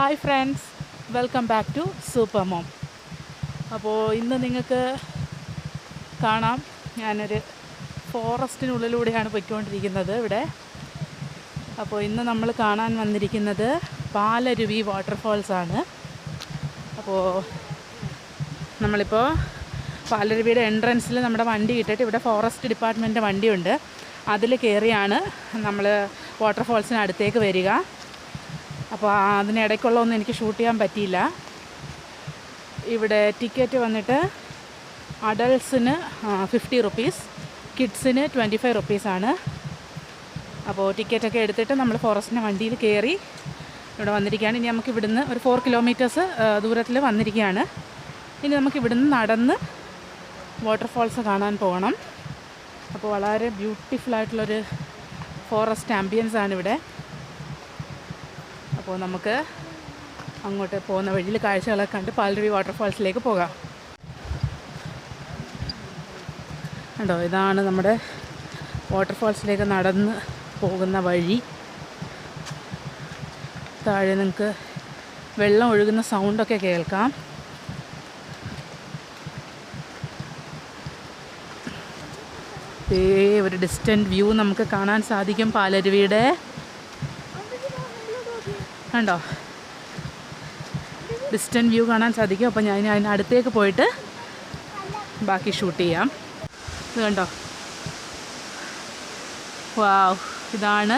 Hi friends, welcome back to super mom. അപ്പോൾ ഇന്ന് നിങ്ങൾക്ക് കാണാം, ഞാനൊരു ഫോറസ്റ്റിനുള്ളിലൂടെയാണ് പോയിക്കൊണ്ടിരിക്കുന്നത് ഇവിടെ. അപ്പോൾ ഇന്ന് നമ്മൾ കാണാൻ വന്നിരിക്കുന്നത് പാലരുവി വാട്ടർഫാൾസാണ്. അപ്പോൾ നമ്മളിപ്പോൾ പാലരുവിയുടെ എൻട്രൻസിൽ നമ്മുടെ വണ്ടി ഇട്ടിട്ട് ഇവിടെ ഫോറസ്റ്റ് ഡിപ്പാർട്ട്മെൻറ്റിൻ്റെ വണ്ടിയുണ്ട്. അതിൽ കയറിയാണ് നമ്മൾ വാട്ടർഫാൾസിന് അടുത്തേക്ക് വരിക. അപ്പോൾ അതിനിടയ്ക്കുള്ളതൊന്നും എനിക്ക് ഷൂട്ട് ചെയ്യാൻ പറ്റിയില്ല. ഇവിടെ ടിക്കറ്റ് വന്നിട്ട് അഡൾട്ട്സിന് 50 റുപ്പീസ്, കിഡ്സിന് 25 റുപ്പീസാണ്. അപ്പോൾ ടിക്കറ്റൊക്കെ എടുത്തിട്ട് നമ്മൾ ഫോറസ്റ്റിൻ്റെ വണ്ടിയിൽ കയറി ഇവിടെ വന്നിരിക്കുകയാണ്. ഇനി നമുക്ക് ഇവിടുന്ന് ഒരു 4 കിലോമീറ്റേഴ്സ് ദൂരത്തിൽ വന്നിരിക്കുകയാണ്. ഇനി നമുക്ക് ഇവിടുന്ന് നടന്ന് വാട്ടർഫാൾസ് കാണാൻ പോകണം. അപ്പോൾ വളരെ ബ്യൂട്ടിഫുള്ളായിട്ടുള്ളൊരു ഫോറസ്റ്റ് ആംബിയൻസ് ആണ് ഇവിടെ. അപ്പോൾ നമുക്ക് അങ്ങോട്ട് പോകുന്ന വഴിയിൽ കാഴ്ചകളൊക്കെ കണ്ട് പാലരുവി വാട്ടർഫാൾസിലേക്ക് പോകാം. കണ്ടോ, ഇതാണ് നമ്മുടെ വാട്ടർഫാൾസിലേക്ക് നടന്ന് പോകുന്ന വഴി. താഴെ നിങ്ങൾക്ക് വെള്ളം ഒഴുകുന്ന സൗണ്ടൊക്കെ കേൾക്കാം. ഒരു ഡിസ്റ്റൻറ്റ് വ്യൂ നമുക്ക് കാണാൻ സാധിക്കും പാലരുവിയുടെ. കണ്ടോ, ഡിസ്റ്റൻറ്റ് വ്യൂ കാണാൻ സാധിക്കും. അപ്പോൾ ഞാൻ അതിനടുത്തേക്ക് പോയിട്ട് ബാക്കി ഷൂട്ട് ചെയ്യാം. ഇത് കണ്ടോ, വാവ്, ഇതാണ്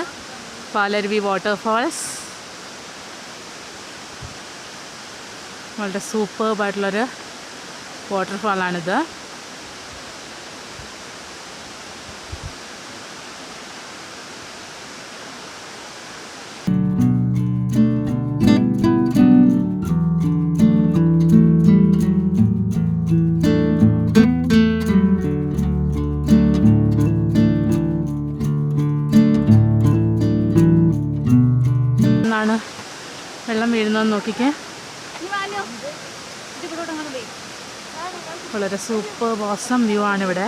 പാലരുവി വാട്ടർഫാൾസ്. വളരെ സൂപ്പർബായിട്ടുള്ളൊരു വാട്ടർഫാളാണിത്. വെള്ളം വീഴുന്നതെന്ന് നോക്കിക്കേ. വളരെ സൂപ്പർ ബോസം വ്യൂ ആണിവിടെ.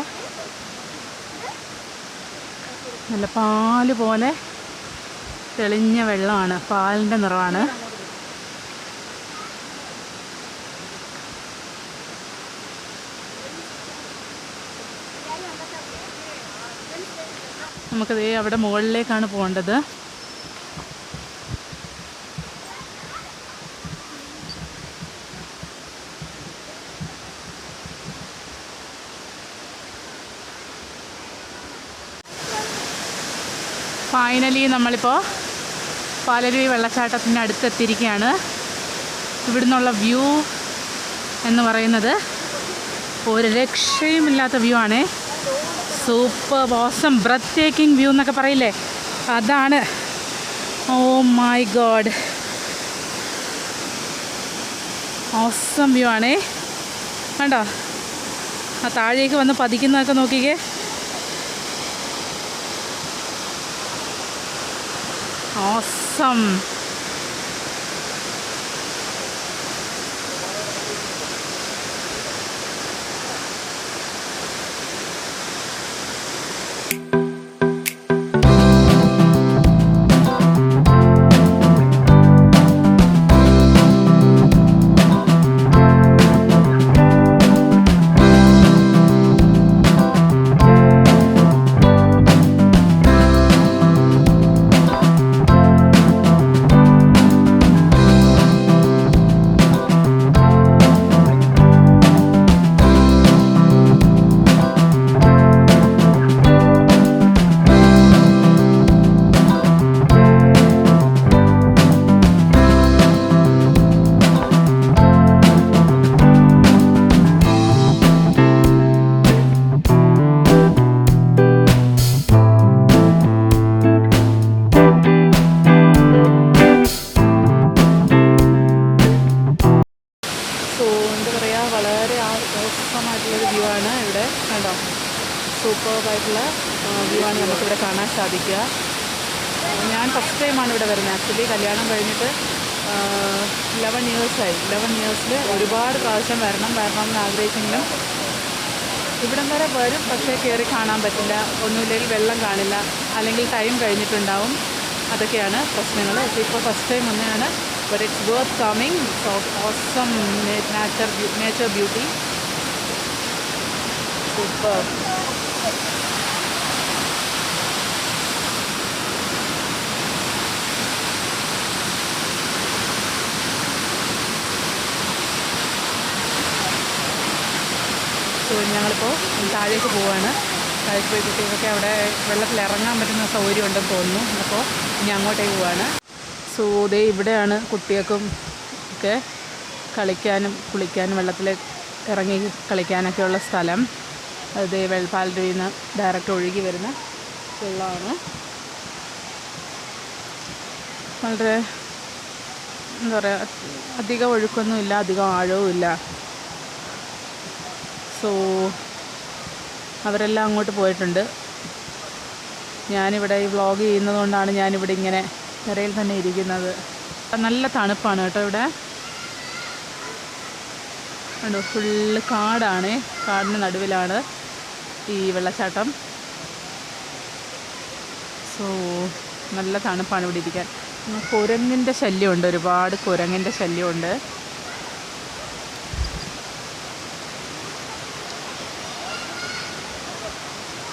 നല്ല പാല് പോലെ തെളിഞ്ഞ വെള്ളമാണ്, പാലിൻ്റെ നിറമാണ്. നമുക്കത് അവിടെ മുകളിലേക്കാണ് പോകേണ്ടത്. ഫൈനലി നമ്മളിപ്പോൾ പാലരുവി വെള്ളച്ചാട്ടത്തിൻ്റെ അടുത്തെത്തിയിരിക്കുകയാണ്. ഇവിടുന്നുള്ള വ്യൂ എന്ന് പറയുന്നത് ഒരു രക്ഷയുമില്ലാത്ത വ്യൂ ആണ്. സൂപ്പർ ബോസം ബ്രെത്ത് ടേക്കിംഗ് വ്യൂ എന്നൊക്കെ പറയില്ലേ, അതാണ്. Oh my god, awesome view ആണേ. കണ്ടോ, ആ താഴേക്ക് വന്ന് പതിക്കുന്നതൊക്കെ നോക്കിക്കേ. Awesome. വ്യൂ ആണ് ഇവിടെ. കണ്ടോ, സൂപ്പർബായിട്ടുള്ള വ്യൂ ആണ് നമുക്കിവിടെ കാണാൻ സാധിക്കുക. ഞാൻ ഫസ്റ്റ് ടൈമാണ് ഇവിടെ വരുന്നത്. ആക്ച്വലി കല്യാണം കഴിഞ്ഞിട്ട് 11 ഇയേഴ്സായി. 11 ഇയേഴ്സിൽ ഒരുപാട് പ്രാവശ്യം വരണം എന്ന് ആഗ്രഹിച്ചെങ്കിലും ഇവിടം വരെ വരും, പക്ഷേ കയറി കാണാൻ പറ്റില്ല. ഒന്നുമില്ലെങ്കിൽ വെള്ളം കാണില്ല, അല്ലെങ്കിൽ ടൈം കഴിഞ്ഞിട്ടുണ്ടാവും. അതൊക്കെയാണ് പ്രശ്നങ്ങൾ. പക്ഷേ ഇപ്പോൾ ഫസ്റ്റ് ടൈം വന്നെയാണ് but it's worth coming. So awesome nature beauty. Super. So ഞങ്ങളിപ്പോൾ താഴേക്ക് പോവുകയാണ്. താഴേക്ക് പോയി കുട്ടികൾക്കൊക്കെ അവിടെ വെള്ളത്തിൽ ഇറങ്ങാൻ പറ്റുന്ന സൗകര്യം ഉണ്ടെന്ന് തോന്നുന്നു. അപ്പോൾ ഇനി അങ്ങോട്ടേക്ക് പോവുകയാണ്. സോ ദേ ഇവിടെയാണ് കുട്ടികൾക്കും ഒക്കെ കളിക്കാനും കുളിക്കാനും വെള്ളത്തിൽ ഇറങ്ങി കളിക്കാനൊക്കെയുള്ള സ്ഥലം. അത് പാലരുവിയിൽ നിന്ന് ഡയറക്റ്റ് ഒഴുകി വരുന്ന വെള്ളമാണ്. വളരെ എന്താ പറയുക, അധികം ഒഴുക്കൊന്നുമില്ല, അധികം ആഴവും ഇല്ല. സോ അവരെല്ലാം അങ്ങോട്ട് പോയിട്ടുണ്ട്. ഞാനിവിടെ ഈ വ്ളോഗ് ചെയ്യുന്നത് കൊണ്ടാണ് ഞാനിവിടെ ഇങ്ങനെ കരയിൽ തന്നെ ഇരിക്കുന്നത്. നല്ല തണുപ്പാണ് കേട്ടോ ഇവിടെ. കണ്ടോ, ഫുള്ള് കാടാണ്. കാടിന് നടുവിലാണ് ഈ വെള്ളച്ചാട്ടം. സോ നല്ല തണുപ്പാണ് ഇവിടെ ഇരിക്കാൻ. കുരങ്ങിൻ്റെ ശല്യമുണ്ട്, ഒരുപാട് കുരങ്ങിൻ്റെ ശല്യമുണ്ട്.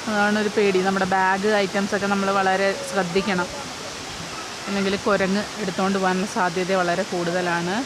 അതാണൊരു പേടി. നമ്മുടെ ബാഗ് ഐറ്റംസൊക്കെ നമ്മൾ വളരെ ശ്രദ്ധിക്കണം, അല്ലെങ്കിൽ കുരങ്ങ് എടുത്തുകൊണ്ട് പോകാനുള്ള സാധ്യത വളരെ കൂടുതലാണ്.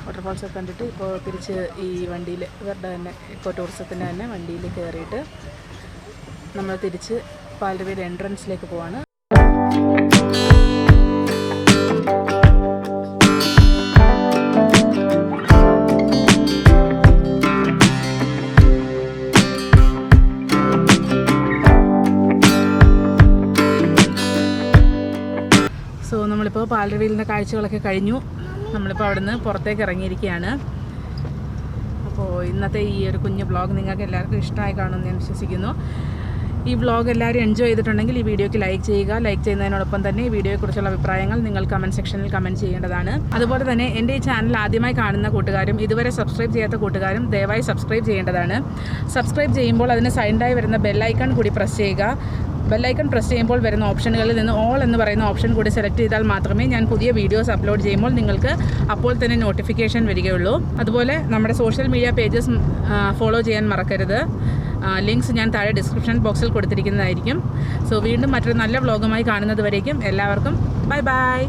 വാട്ടർഫാൾസൊക്കെ കണ്ടിട്ട് ഇപ്പോൾ തിരിച്ച് ഈ വണ്ടിയിൽ ഇവരുടെ തന്നെ ഇക്കോ ടൂറിസത്തിൻ്റെ തന്നെ വണ്ടിയിൽ കയറിയിട്ട് നമ്മൾ തിരിച്ച് പാലരുവിയുടെ എൻട്രൻസിലേക്ക് പോവാണ്. സോ നമ്മളിപ്പോൾ പാലരുവിയിൽ നിന്ന് കാഴ്ചകളൊക്കെ കഴിഞ്ഞു. നമ്മളിപ്പോൾ അവിടെ നിന്ന് പുറത്തേക്ക് ഇറങ്ങിയിരിക്കുകയാണ്. അപ്പോൾ ഇന്നത്തെ ഈ ഒരു കുഞ്ഞു വ്ളോഗ് നിങ്ങൾക്ക് എല്ലാവർക്കും ഇഷ്ടമായി കാണുമെന്ന് ഞാൻ വിശ്വസിക്കുന്നു. ഈ വ്ളോഗ് എല്ലാവരും എൻജോയ് ചെയ്തിട്ടുണ്ടെങ്കിൽ ഈ വീഡിയോയ്ക്ക് ലൈക്ക് ചെയ്യുക. ലൈക്ക് ചെയ്യുന്നതിനോടൊപ്പം തന്നെ ഈ വീഡിയോയെക്കുറിച്ചുള്ള അഭിപ്രായങ്ങൾ നിങ്ങൾ കമൻറ്റ് സെക്ഷനിൽ കമൻറ്റ് ചെയ്യേണ്ടതാണ്. അതുപോലെ തന്നെ എൻ്റെ ഈ ചാനൽ ആദ്യമായി കാണുന്ന കൂട്ടുകാരും ഇതുവരെ സബ്സ്ക്രൈബ് ചെയ്യാത്ത കൂട്ടുകാരും ദയവായി സബ്സ്ക്രൈബ് ചെയ്യേണ്ടതാണ്. സബ്സ്ക്രൈബ് ചെയ്യുമ്പോൾ അതിന് സൈഡിലായി വരുന്ന ബെല്ലൈക്കൺ കൂടി പ്രസ് ചെയ്യുക. ബെല്ലൈക്കൺ പ്രസ് ചെയ്യുമ്പോൾ വരുന്ന ഓപ്ഷനുകളിൽ നിന്ന് ഓൾ എന്ന് പറയുന്ന ഓപ്ഷൻ കൂടി സെലക്ട് ചെയ്താൽ മാത്രമേ ഞാൻ പുതിയ വീഡിയോസ് അപ്ലോഡ് ചെയ്യുമ്പോൾ നിങ്ങൾക്ക് അപ്പോൾ തന്നെ നോട്ടിഫിക്കേഷൻ വരികയുള്ളൂ. അതുപോലെ നമ്മുടെ സോഷ്യൽ മീഡിയ പേജസ് ഫോളോ ചെയ്യാൻ മറക്കരുത്. ലിങ്ക്സ് ഞാൻ താഴെ ഡിസ്ക്രിപ്ഷൻ ബോക്സിൽ കൊടുത്തിരിക്കുന്നതായിരിക്കും. സോ വീണ്ടും മറ്റൊരു നല്ല വ്ളോഗുമായി കാണുന്നത് വരേക്കും എല്ലാവർക്കും ബൈ ബൈ.